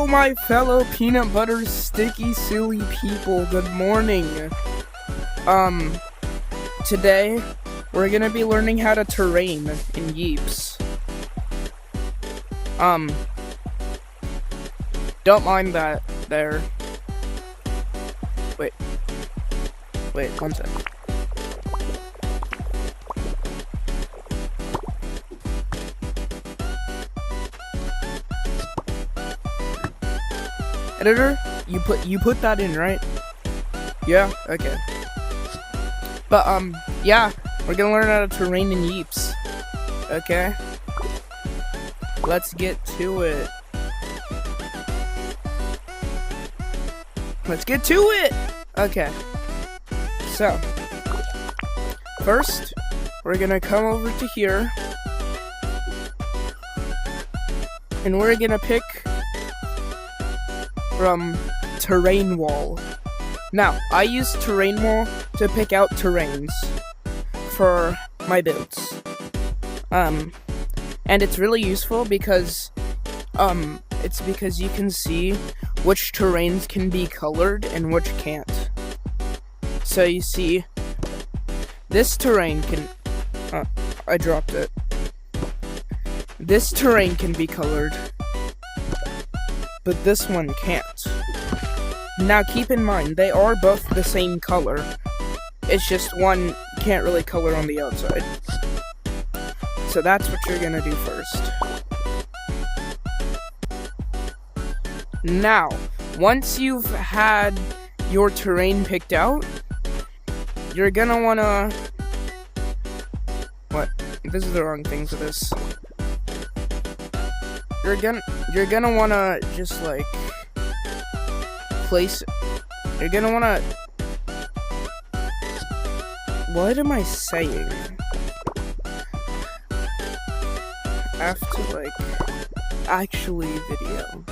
my fellow peanut butter sticky silly people, good morning. Today we're gonna be learning how to terrain in Yeeps. Don't mind that there. Wait, one sec. Editor, you put that in, right? Yeah, okay. But yeah, we're gonna learn how to terrain in Yeeps. Okay? Let's get to it. Okay. So, first, we're gonna come over to here. And we're gonna pick from terrain wall. Now, I use terrain wall to pick out terrains for my builds. And it's really useful because you can see which terrains can be colored and which can't. So you see, this terrain can, I dropped it. This terrain can be colored, but this one can't. Now keep in mind, they are both the same color. It's just one can't really color on the outside. So that's what you're gonna do first. Now, once you've had your terrain picked out, you're gonna wanna... What? This is the wrong thing for this. You're gonna wanna just like place. You're gonna wanna. What am I saying? I have to like actually video.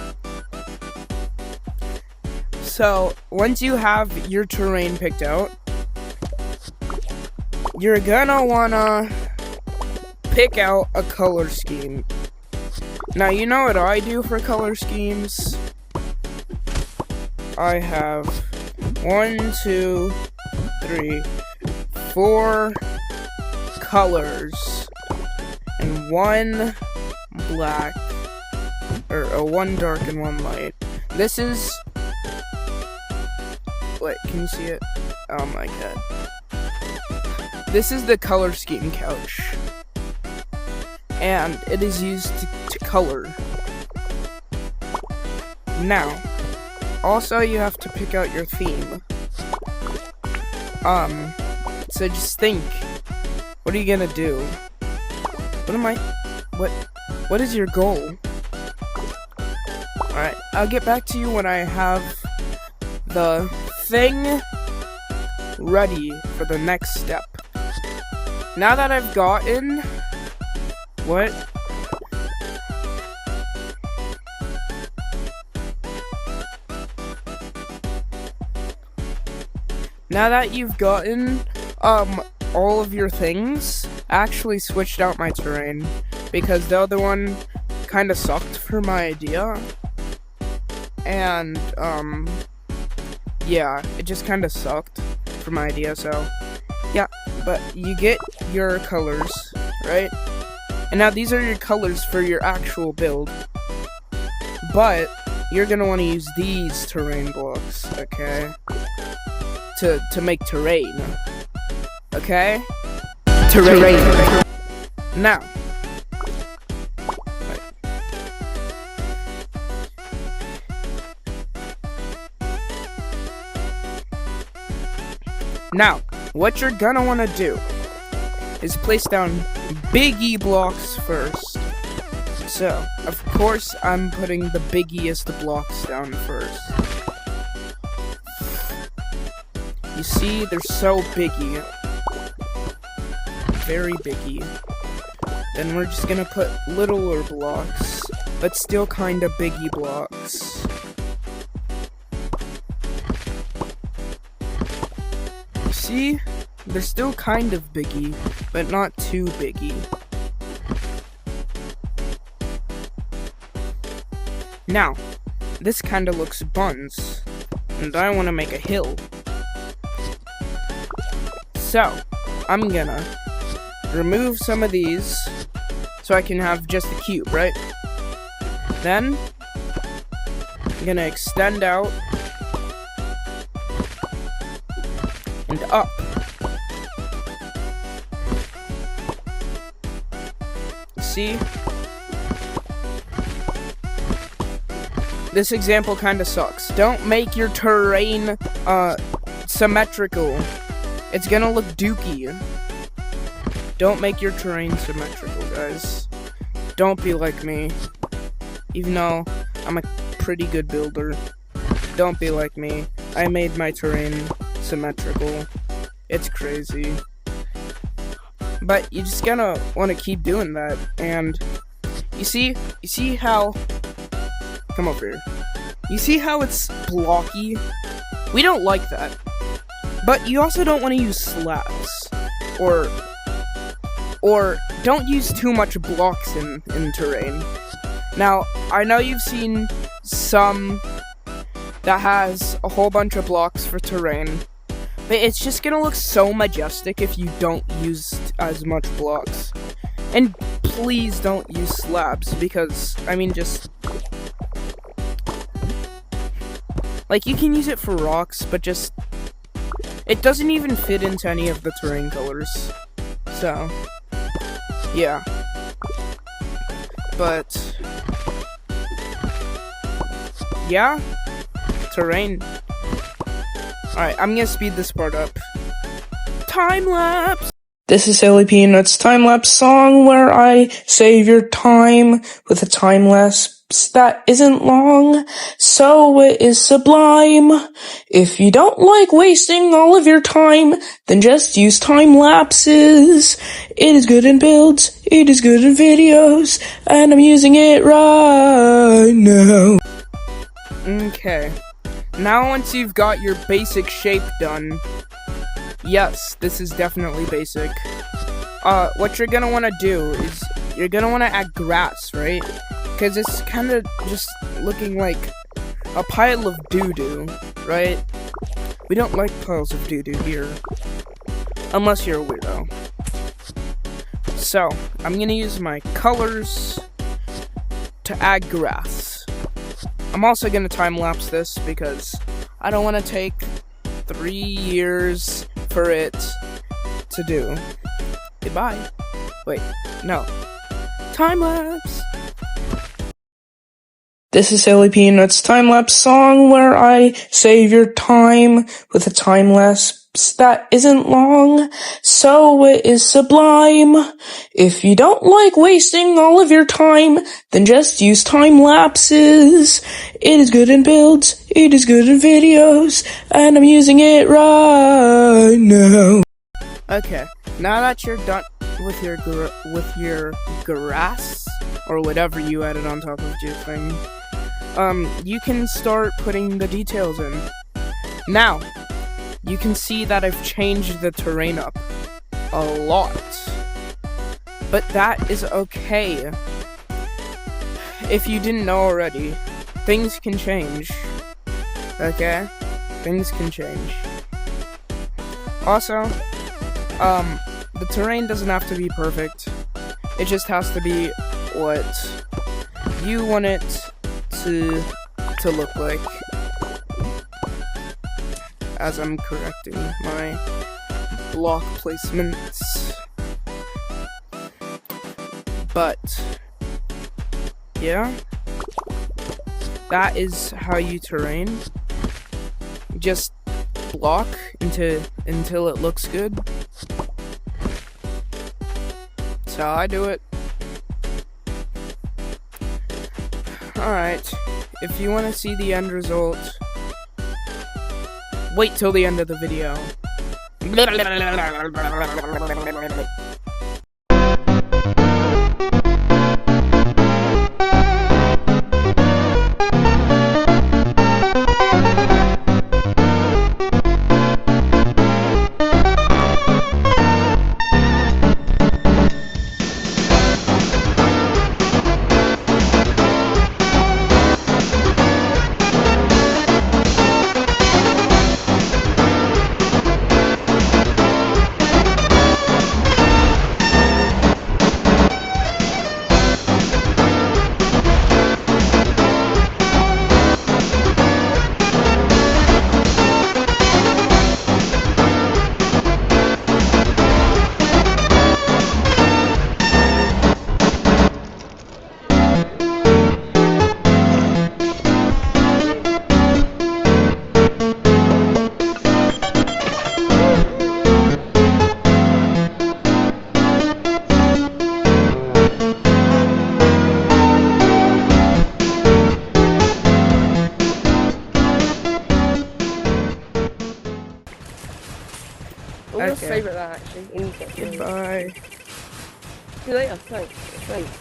So once you have your terrain picked out, you're gonna wanna pick out a color scheme. Now, you know what I do for color schemes? I have 1, 2, 3, 4 colors and one black, or one dark and one light. This is, wait, can you see it? Oh my god. This is the color scheme couch. And it is used to color. Now, also you have to pick out your theme. So just think, what are you gonna do? What is your goal? Alright, I'll get back to you when I have the thing ready for the next step. Now that I've gotten... What? Now that you've gotten, all of your things, I actually switched out my terrain, because the other one kinda sucked for my idea, and, yeah, it just kinda sucked for my idea, so, yeah, but you get your colors, right? And now these are your colors for your actual build. But you're gonna want to use these terrain blocks, okay? To make terrain. Okay? Terrain. Now. Wait. Now, what you're gonna want to do is place down biggie blocks first. So, of course, I'm putting the biggiest blocks down first. You see, they're so biggie. Very biggie. Then we're just gonna put littler blocks, but still kinda biggie blocks. See? They're still kind of biggie, but not too biggie. Now, this kind of looks buns, and I want to make a hill. So, I'm gonna remove some of these so I can have just the cube, right? Then, I'm gonna extend out and up. See? This example kind of sucks. Don't make your terrain symmetrical. It's gonna look dookie. Don't make your terrain symmetrical, guys. Don't be like me. Even though I'm a pretty good builder. Don't be like me. I made my terrain symmetrical. It's crazy. But you just gonna want to keep doing that. And you see how... Come over here. You see how it's blocky? We don't like that. But you also don't want to use slabs. Or don't use too much blocks in terrain. Now, I know you've seen some that has a whole bunch of blocks for terrain, but it's just gonna look so majestic if you don't use as much blocks. And please don't use slabs, because, I mean, just... Like, you can use it for rocks, but just... It doesn't even fit into any of the terrain colors. So... Yeah. But... Yeah? Terrain. Alright, I'm gonna speed this part up. Time-lapse! This is Silly Peanuts time-lapse song where I save your time with a time-lapse that isn't long, so it is sublime. If you don't like wasting all of your time, then just use time-lapses. It is good in builds, it is good in videos, and I'm using it right now. Okay. Now once you've got your basic shape done, yes, this is definitely basic. What you're gonna wanna do is, you're gonna wanna add grass, right? Because it's kinda just looking like a pile of doo-doo, right? We don't like piles of doo-doo here. Unless you're a weirdo. So, I'm gonna use my colors to add grass. I'm also gonna time-lapse this because I don't wanna take 3 years for it to do. Goodbye. Wait, no. Time-lapse! This is Silly Peanuts time-lapse song where I save your time with a time-lapse that isn't long, so it is sublime. If you don't like wasting all of your time, then just use time-lapses. It is good in builds, it is good in videos, and I'm using it right now. Okay, now that you're done with your grass, or whatever you added on top of your thing, you can start putting the details in. Now, you can see that I've changed the terrain up a lot. But that is okay. If you didn't know already, things can change. Okay? Things can change. Also, the terrain doesn't have to be perfect. It just has to be what you want it to look like. As I'm correcting my block placements. But yeah, that is how you terrain. Just block until it looks good. That's how I do it. Alright, if you want to see the end result, wait till the end of the video. must Okay. save it there actually. Insert. Goodbye. See you later. Thanks.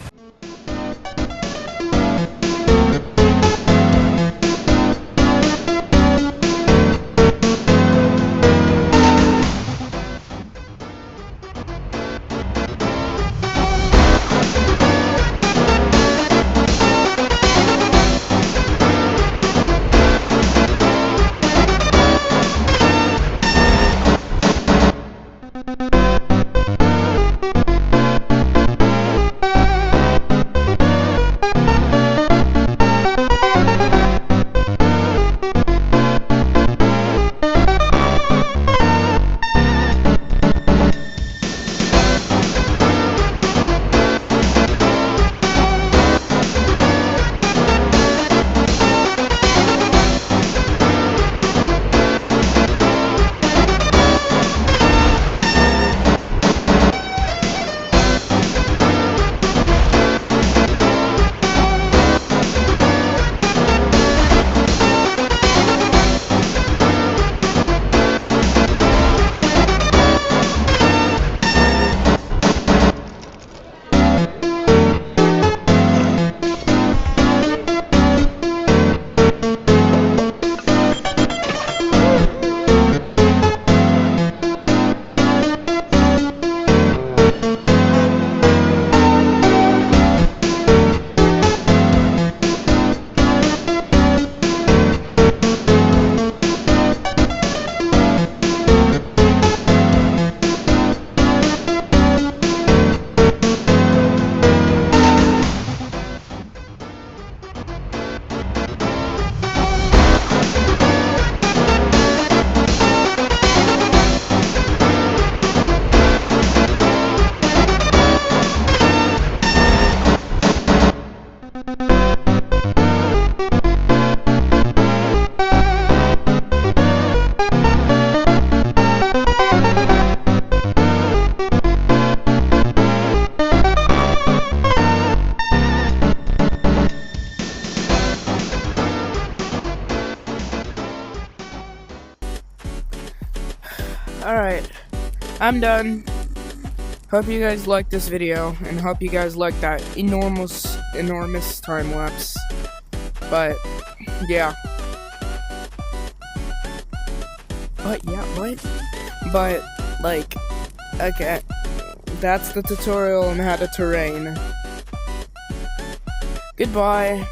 Alright, I'm done. Hope you guys liked this video, and hope you guys liked that enormous time lapse. But, yeah. But, like, okay. That's the tutorial on how to terrain. Goodbye.